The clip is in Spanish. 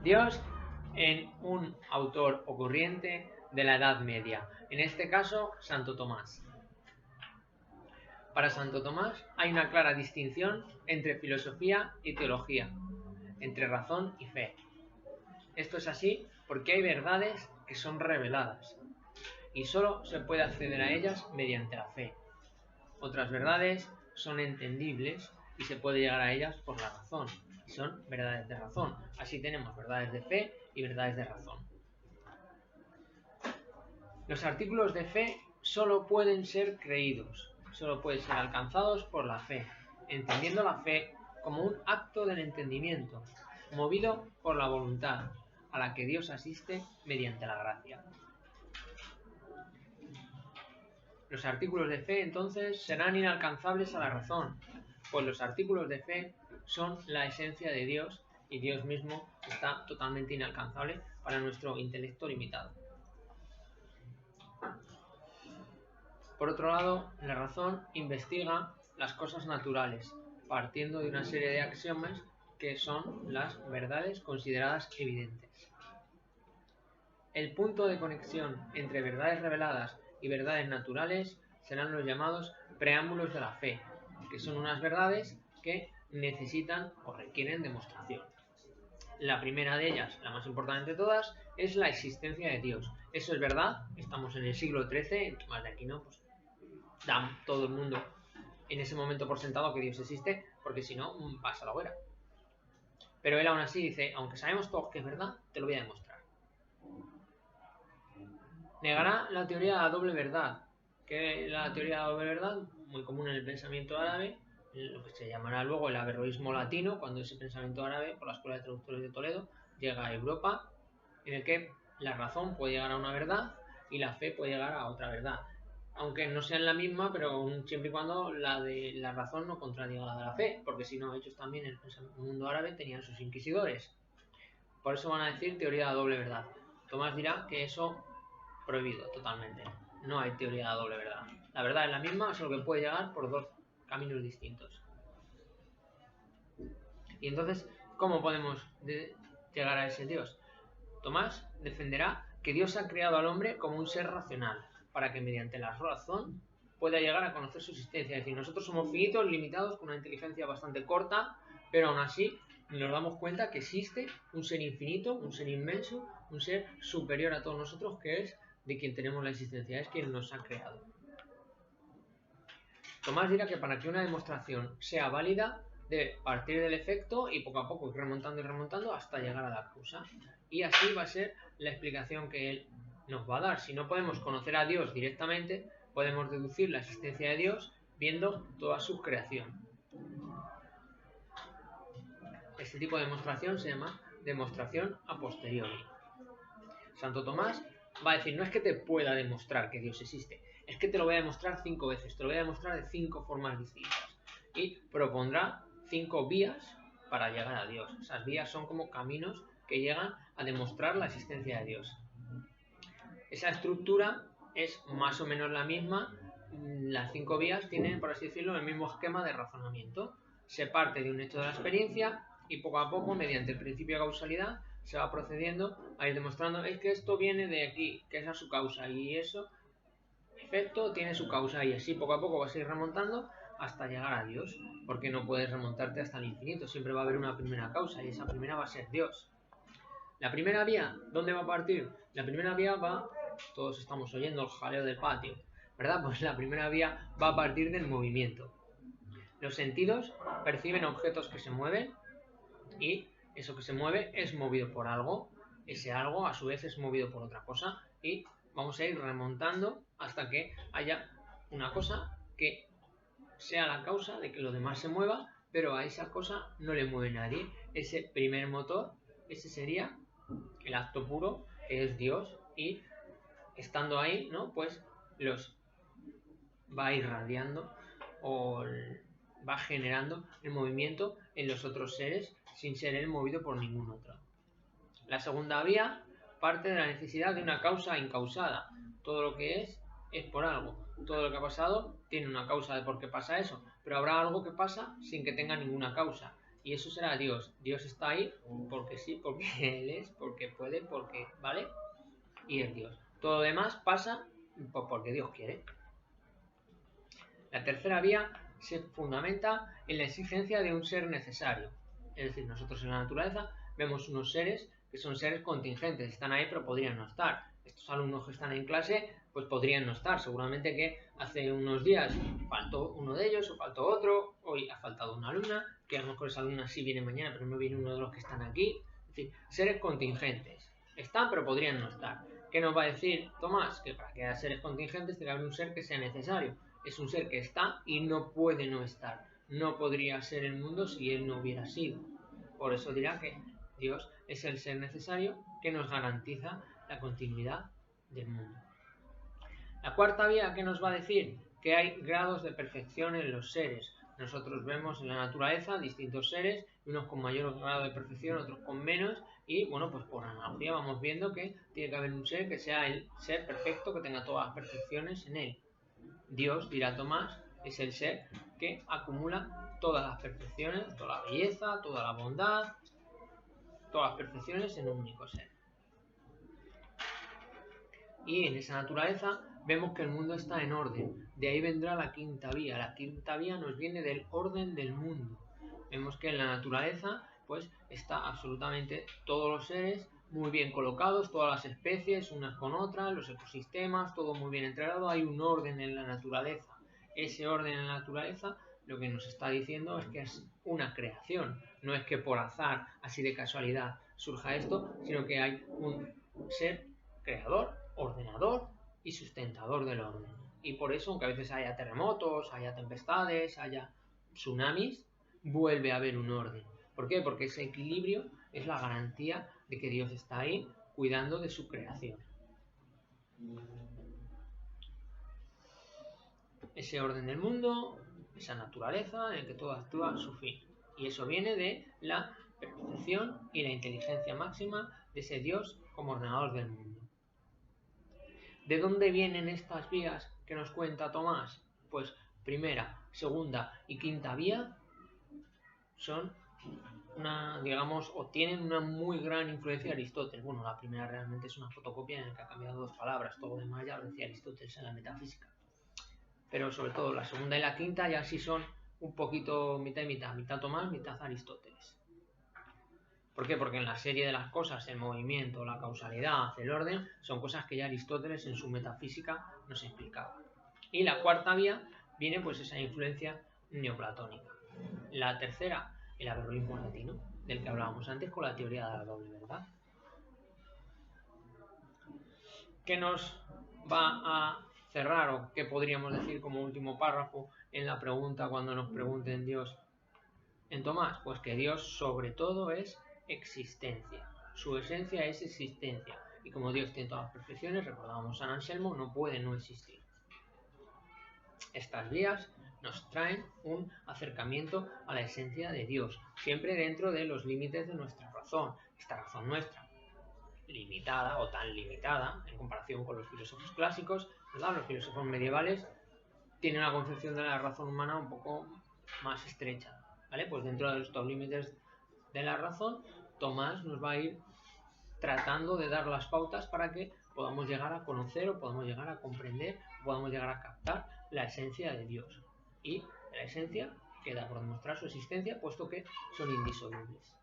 Dios en un autor o corriente de la Edad Media, en este caso Santo Tomás. Para Santo Tomás hay una clara distinción entre filosofía y teología, entre razón y fe. Esto es así porque hay verdades que son reveladas y solo se puede acceder a ellas mediante la fe. Otras verdades son entendibles y se puede llegar a ellas por la razón, y son verdades de razón. Así tenemos verdades de fe y verdades de razón. Los artículos de fe solo pueden ser creídos, solo pueden ser alcanzados por la fe, entendiendo la fe como un acto del entendimiento, movido por la voluntad, a la que Dios asiste mediante la gracia. Los artículos de fe, entonces, serán inalcanzables a la razón, pues los artículos de fe son la esencia de Dios y Dios mismo está totalmente inalcanzable para nuestro intelecto limitado. Por otro lado, la razón investiga las cosas naturales, partiendo de una serie de axiomas que son las verdades consideradas evidentes. El punto de conexión entre verdades reveladas y verdades naturales serán los llamados preámbulos de la fe, que son unas verdades que necesitan o requieren demostración. La primera de ellas, la más importante de todas, es la existencia de Dios. Eso es verdad, estamos en el siglo XIII, Tomás de Aquino pues da todo el mundo en ese momento por sentado que Dios existe, porque si no, pasa la hoguera. Pero él aún así dice, aunque sabemos todos que es verdad, te lo voy a demostrar. Negará la teoría de la doble verdad, que la teoría de la doble verdad, muy común en el pensamiento árabe, lo que se llamará luego el averroísmo latino, cuando ese pensamiento árabe, por la Escuela de Traductores de Toledo, llega a Europa, en el que la razón puede llegar a una verdad y la fe puede llegar a otra verdad. Aunque no sean la misma, pero siempre y cuando la de la razón no contradiga la de la fe, porque si no, ellos también en el mundo árabe tenían sus inquisidores. Por eso van a decir teoría de la doble verdad. Tomás dirá que eso prohibido totalmente. No hay teoría de la doble verdad. La verdad es la misma, solo que puede llegar por dos caminos distintos. Y entonces, ¿cómo podemos llegar a ese Dios? Tomás defenderá que Dios ha creado al hombre como un ser racional, para que mediante la razón pueda llegar a conocer su existencia. Es decir, nosotros somos finitos, limitados, con una inteligencia bastante corta, pero aún así nos damos cuenta que existe un ser infinito, un ser inmenso, un ser superior a todos nosotros, que es de quien tenemos la existencia, es quien nos ha creado. Tomás dirá que para que una demostración sea válida, debe partir del efecto y poco a poco ir remontando hasta llegar a la causa. Y así va a ser la explicación que él nos va a dar. Si no podemos conocer a Dios directamente, podemos deducir la existencia de Dios viendo toda su creación. Este tipo de demostración se llama demostración a posteriori. Santo Tomás va a decir, no es que te pueda demostrar que Dios existe, es que te lo voy a demostrar 5 veces, te lo voy a demostrar de 5 formas distintas. Y propondrá 5 vías para llegar a Dios. Esas vías son como caminos que llegan a demostrar la existencia de Dios. Esa estructura es más o menos la misma. Las 5 vías tienen, por así decirlo, el mismo esquema de razonamiento. Se parte de un hecho de la experiencia y poco a poco, mediante el principio de causalidad, se va procediendo a ir demostrando es que esto viene de aquí, que esa es su causa, y eso, efecto, tiene su causa, y así poco a poco vas a ir remontando hasta llegar a Dios, porque no puedes remontarte hasta el infinito, siempre va a haber una primera causa, y esa primera va a ser Dios. La primera vía, ¿dónde va a partir? La primera vía va, todos estamos oyendo el jaleo del patio, ¿verdad? Pues la primera vía va a partir del movimiento. Los sentidos perciben objetos que se mueven y eso que se mueve es movido por algo, ese algo a su vez es movido por otra cosa y vamos a ir remontando hasta que haya una cosa que sea la causa de que lo demás se mueva, pero a esa cosa no le mueve nadie. Ese primer motor, ese sería el acto puro, que es Dios, y estando ahí, ¿no? Pues los va irradiando o va generando el movimiento en los otros seres sin ser él movido por ningún otro. La segunda vía parte de la necesidad de una causa incausada. Todo lo que es por algo. Todo lo que ha pasado tiene una causa de por qué pasa eso, pero habrá algo que pasa sin que tenga ninguna causa. y eso será Dios. Dios está ahí porque sí, porque Él es, porque puede, porque, ¿vale? Y es Dios. Todo lo demás pasa porque Dios quiere. La tercera vía se fundamenta en la exigencia de un ser necesario. Es decir, nosotros en la naturaleza vemos unos seres que son seres contingentes, están ahí pero podrían no estar. Estos alumnos que están en clase pues podrían no estar. Seguramente que hace unos días faltó uno de ellos o faltó otro, hoy ha faltado una alumna, que a lo mejor esa alumna sí viene mañana pero no viene uno de los que están aquí. Es decir, seres contingentes. Están pero podrían no estar. ¿Qué nos va a decir Tomás? Que para que haya seres contingentes tiene que haber un ser que sea necesario. Es un ser que está y no puede no estar. No podría ser el mundo si él no hubiera sido. Por eso dirá que Dios es el ser necesario que nos garantiza la continuidad del mundo. La cuarta vía, ¿qué nos va a decir? Que hay grados de perfección en los seres. Nosotros vemos en la naturaleza distintos seres, unos con mayor grado de perfección, otros con menos, y bueno, pues por analogía vamos viendo que tiene que haber un ser que sea el ser perfecto, que tenga todas las perfecciones en él. Dios, dirá Tomás, es el ser que acumula todas las perfecciones, toda la belleza, toda la bondad, todas las perfecciones en un único ser. Y en esa naturaleza vemos que el mundo está en orden. De ahí vendrá la quinta vía. La quinta vía nos viene del orden del mundo. Vemos que en la naturaleza pues está absolutamente todos los seres muy bien colocados, todas las especies unas con otras, los ecosistemas, todo muy bien entregado. Hay un orden en la naturaleza. Ese orden en la naturaleza lo que nos está diciendo es que es una creación. No es que por azar, así de casualidad, surja esto, sino que hay un ser creador, ordenador y sustentador del orden. Y por eso, aunque a veces haya terremotos, haya tempestades, haya tsunamis, vuelve a haber un orden. ¿Por qué? Porque ese equilibrio es la garantía de que Dios está ahí cuidando de su creación. Ese orden del mundo, esa naturaleza en el que todo actúa a su fin. Y eso viene de la perfección y la inteligencia máxima de ese Dios como ordenador del mundo. ¿De dónde vienen estas vías que nos cuenta Tomás? Pues primera, segunda y quinta vía son una, digamos, o tienen una muy gran influencia de Aristóteles. Bueno, la primera realmente es una fotocopia en la que ha cambiado dos palabras, todo lo demás ya lo decía Aristóteles en la metafísica. Pero sobre todo la segunda y la quinta ya sí son un poquito mitad y mitad Tomás, mitad Aristóteles. ¿Por qué? Porque en la serie de las cosas, el movimiento, la causalidad, el orden, son cosas que ya Aristóteles en su metafísica nos explicaba. Y la cuarta vía viene pues esa influencia neoplatónica. La tercera, el averroísmo latino, del que hablábamos antes con la teoría de la doble verdad. ¿Qué nos va a cerrar o qué podríamos decir como último párrafo en la pregunta cuando nos pregunten Dios en Tomás? Pues que Dios sobre todo es existencia. Su esencia es existencia. Y como Dios tiene todas las perfecciones, recordábamos San Anselmo, no puede no existir. Estas vías nos traen un acercamiento a la esencia de Dios, siempre dentro de los límites de nuestra razón. Esta razón nuestra, limitada o tan limitada en comparación con los filósofos clásicos, ¿verdad? Los filósofos medievales tienen una concepción de la razón humana un poco más estrecha, ¿vale? Pues dentro de estos límites de la razón, Tomás nos va a ir tratando de dar las pautas para que podamos llegar a conocer o podamos llegar a comprender o podamos llegar a captar la esencia de Dios. Y la esencia queda por demostrar su existencia, puesto que son indisolubles.